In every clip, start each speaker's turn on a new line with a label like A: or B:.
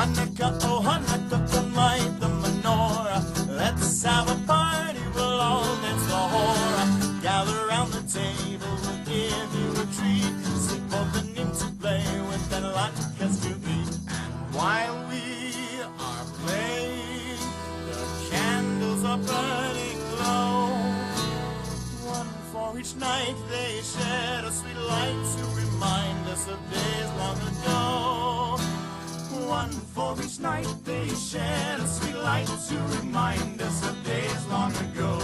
A: Hanukkah, oh Hanukkah, come light the menorah. Let's have a party, we'll all dance the hora. Gather round the table, we'll give you a treat. Sleep open to play with that latkes to eat. And while we are playing, the candles are burning low. One for each night they shed a sweet light to remind us of days long ago. One for each night they shed a sweet light to remind us of days long ago.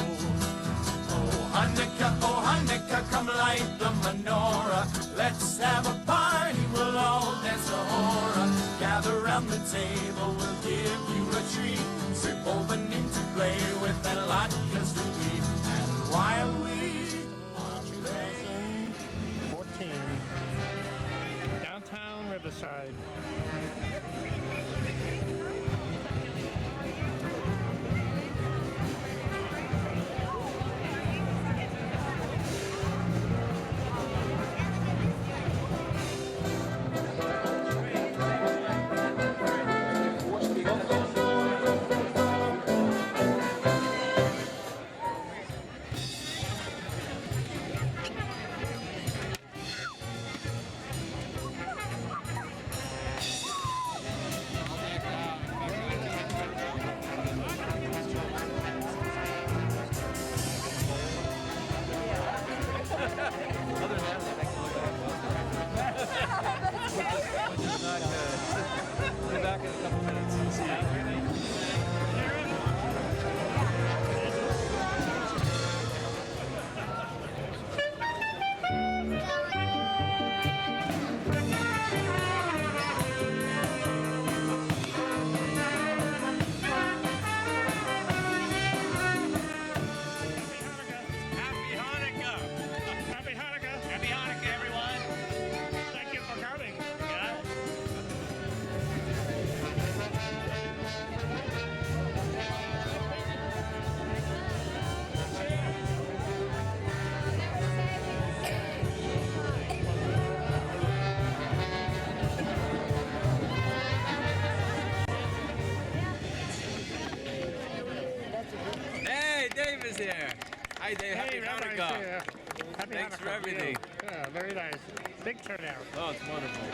A: Oh Hanukkah, come light the menorah. Let's have a party, we'll all dance a hora. Gather round the table, we'll give you a treat. Strip open to play with that latkes to eat. And while we are playing
B: 14, downtown Riverside.
C: Dave is here. Hi, Dave. Happy Hanukkah.
B: Happy
C: Thanks
B: Hanukkah
C: for everything.
B: Yeah, very nice. Big turnout.
C: Oh, it's wonderful.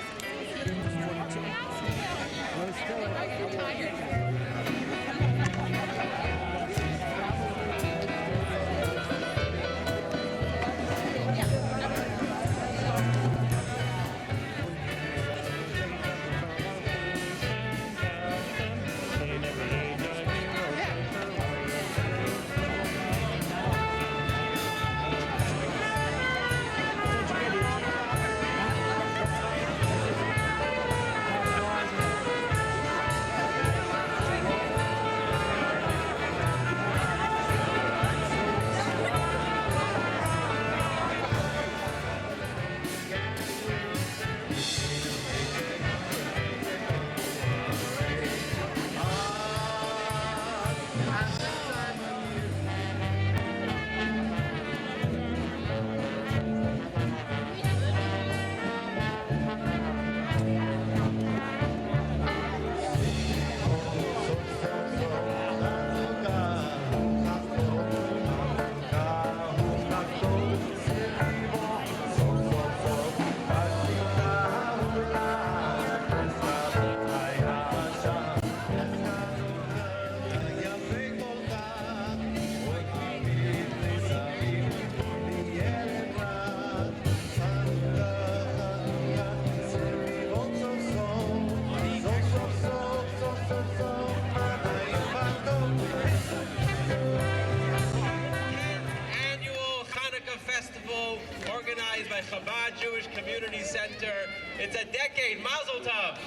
C: Organized by Chabad Jewish Community Center. It's a decade. Mazel tov.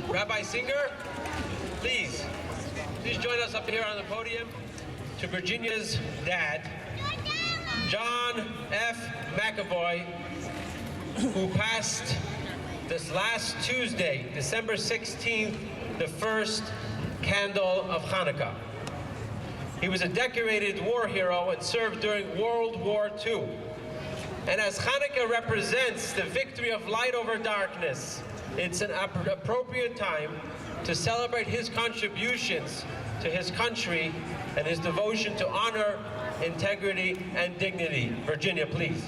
C: Rabbi Singer, please join us up here on the podium. To Virginia's dad, John F. McAvoy, who passed this last Tuesday, December 16th, the first candle of Hanukkah. He was a decorated war hero and served during World War II. And as Chanukah represents the victory of light over darkness, it's an appropriate time to celebrate his contributions to his country and his devotion to honor, integrity, and dignity. Virginia, please.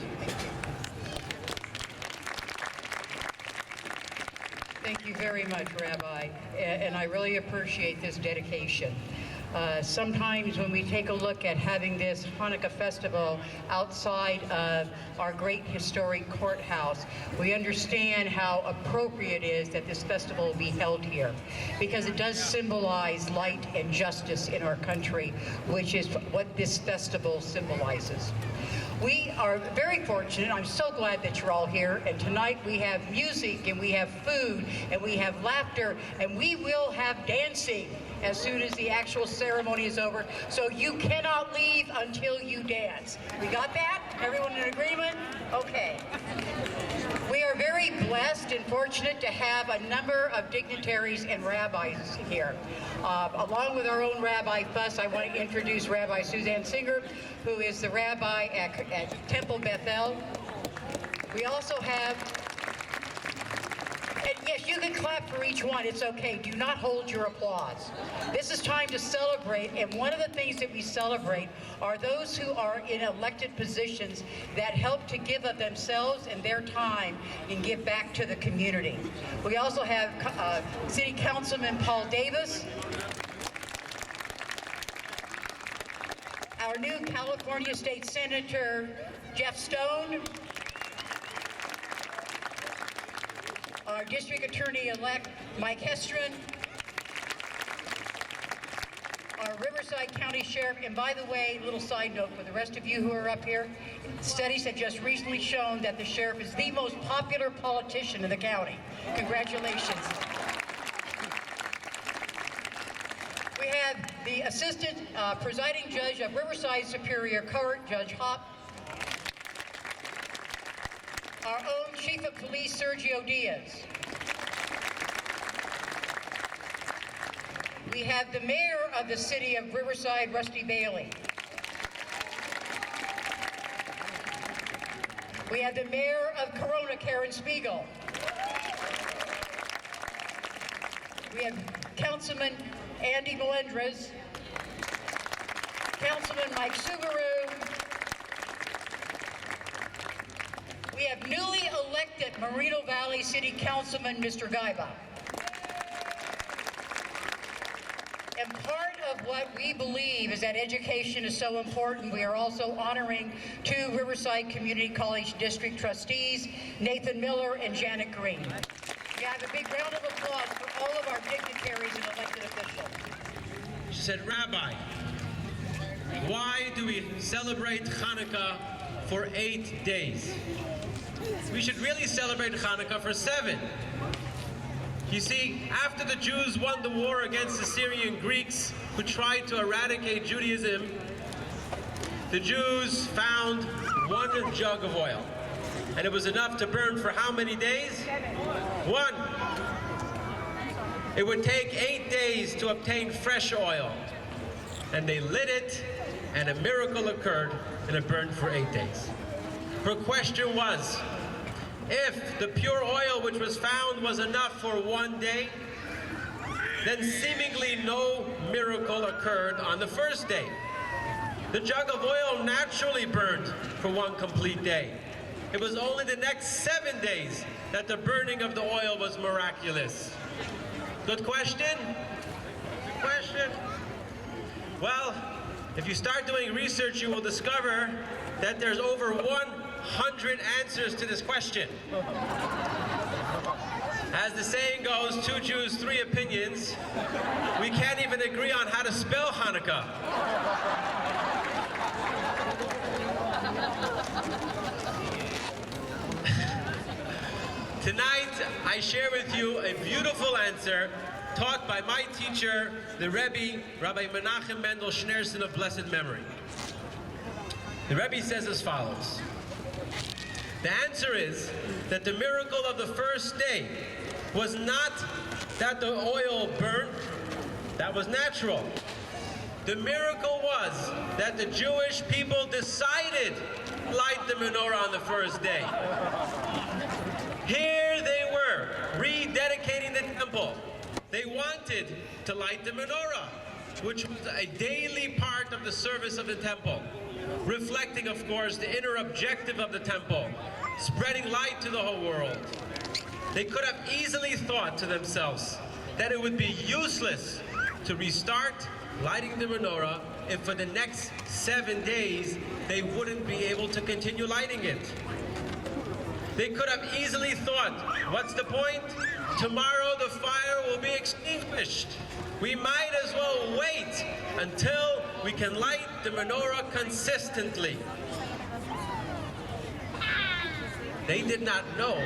D: Thank you very much, Rabbi, and I really appreciate this dedication. Sometimes when we take a look at having this Hanukkah festival outside of our great historic courthouse, we understand how appropriate it is that this festival be held here, because it does symbolize light and justice in our country, which is what this festival symbolizes. We are very fortunate. I'm so glad that you're all here. And tonight we have music, and we have food, and we have laughter, and we will have dancing as soon as the actual ceremony is over. So you cannot leave until you dance. We got that? Everyone in agreement? Okay. We are very blessed and fortunate to have a number of dignitaries and rabbis here. Along with our own Rabbi Fuss, I want to introduce Rabbi Suzanne Singer, who is the rabbi at Temple Bethel. We also have, and yes, you can clap for each one, it's okay. Do not hold your applause. This is time to celebrate, and one of the things that we celebrate are those who are in elected positions that help to give of themselves and their time and give back to the community. We also have City Councilman Paul Davis, our new California State Senator Jeff Stone, our District Attorney-elect Mike Hestron, our Riverside County Sheriff, and by the way, little side note for the rest of you who are up here, studies have just recently shown that the sheriff is the most popular politician in the county. Congratulations. We have the Assistant Presiding Judge of Riverside Superior Court, Judge Hopp, our own Chief of Police, Sergio Diaz. We have the Mayor of the City of Riverside, Rusty Bailey. We have the Mayor of Corona, Karen Spiegel. We have Councilman Andy Melendrez, Councilman Mike Subaru. We have newly elected Moreno Valley City Councilman Mr. Gaiba. And part of what we believe is that education is so important. We are also honoring two Riverside Community College District trustees, Nathan Miller and Janet Green. We have a big round of applause for all of our dignitaries and elected officials.
C: She said, Rabbi, why do we celebrate Hanukkah for 8 days? We should really celebrate Hanukkah for 7. You see, after the Jews won the war against the Syrian Greeks who tried to eradicate Judaism, the Jews found one jug of oil. And it was enough to burn for how many days? 1. It would take 8 days to obtain fresh oil. And they lit it, and a miracle occurred, and it burned for 8 days. Her question was, if the pure oil which was found was enough for 1 day, then seemingly no miracle occurred on the first day. The jug of oil naturally burned for 1 complete day. It was only the next 7 days that the burning of the oil was miraculous. Good question? Good question? Well, if you start doing research, you will discover that there's over 100 answers to this question. As the saying goes, 2 Jews, 3 opinions. We can't even agree on how to spell Hanukkah. Tonight, I share with you a beautiful answer taught by my teacher, the Rebbe, Rabbi Menachem Mendel Schneerson of blessed memory. The Rebbe says as follows. The answer is that the miracle of the first day was not that the oil burned. That was natural. The miracle was that the Jewish people decided to light the menorah on the first day. Here they were, rededicating the temple. They wanted to light the menorah, which was a daily part of the service of the temple, reflecting, of course, the inner objective of the temple, spreading light to the whole world. They could have easily thought to themselves that it would be useless to restart lighting the menorah if for the next 7 days they wouldn't be able to continue lighting it. They could have easily thought, what's the point? Tomorrow the fire will be extinguished. We might as well wait until we can light the menorah consistently. They did not know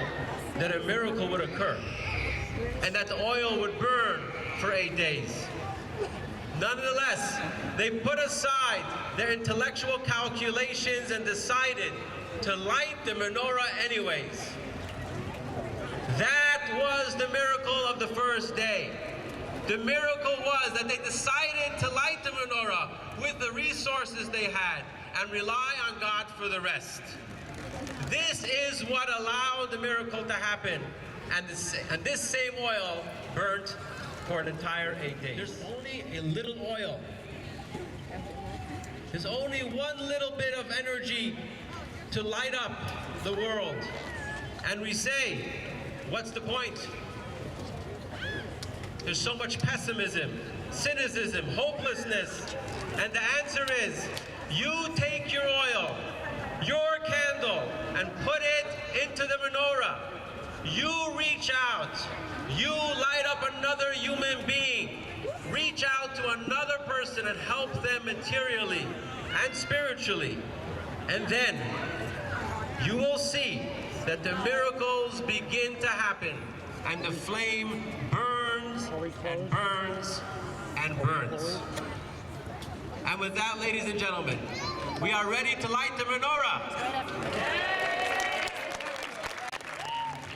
C: that a miracle would occur and that the oil would burn for 8 days. Nonetheless, they put aside their intellectual calculations and decided to light the menorah anyways. That was the miracle of the first day. The miracle was that they decided to light the menorah with the resources they had and rely on God for the rest. This is what allowed the miracle to happen. And this same oil burnt for an entire 8 days. There's only a little oil. There's only one little bit of energy to light up the world. And we say, what's the point? There's so much pessimism, cynicism, hopelessness. And the answer is, you take your oil, your candle, and put it into the menorah. You reach out. You light up another human being. Reach out to another person and help them materially and spiritually. And then you will see that the miracles begin to happen and the flame burns and burns and burns. And with that, ladies and gentlemen, we are ready to light the menorah.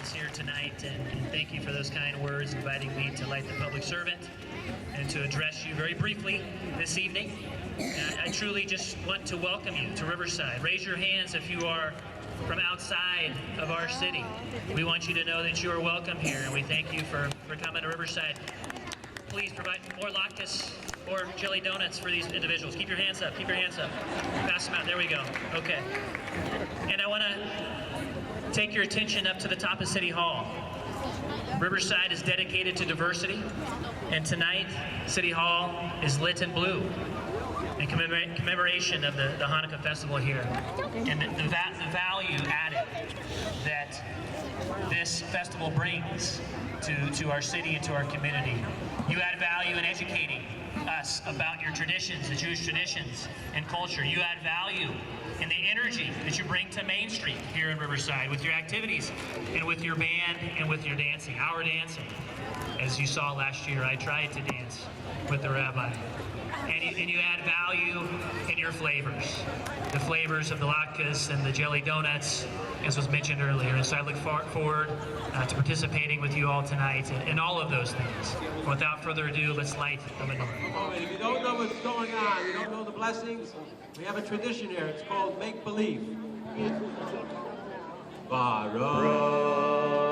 E: Is here tonight, and thank you for those kind words, inviting me to light the public servant and to address you very briefly this evening. I truly just want to welcome you to Riverside. Raise your hands if you are from outside of our city. We want you to know that you are welcome here, and we thank you for coming to Riverside. Please provide more latkes or jelly donuts for these individuals. Keep your hands up, keep your hands up. Pass them out, there we go, okay. And I want to take your attention up to the top of City Hall. Riverside is dedicated to diversity, and tonight, City Hall is lit in blue in commemoration of the Hanukkah festival here, and the value added that this festival brings to our city and to our community. You add value in educating us about your traditions, the Jewish traditions and culture. You add value in the energy that you bring to Main Street here in Riverside with your activities and with your band and with your dancing, our dancing. As you saw last year, I tried to dance with the rabbi. And you add value in your flavors. The flavors of the latkes and the jelly donuts, as was mentioned earlier. And so I look forward to participating with you all tonight in all of those things. Without further ado, let's light the menorah.
C: If you don't know what's going on, you don't know the blessings, we have a tradition here. It's called make-believe. Baruch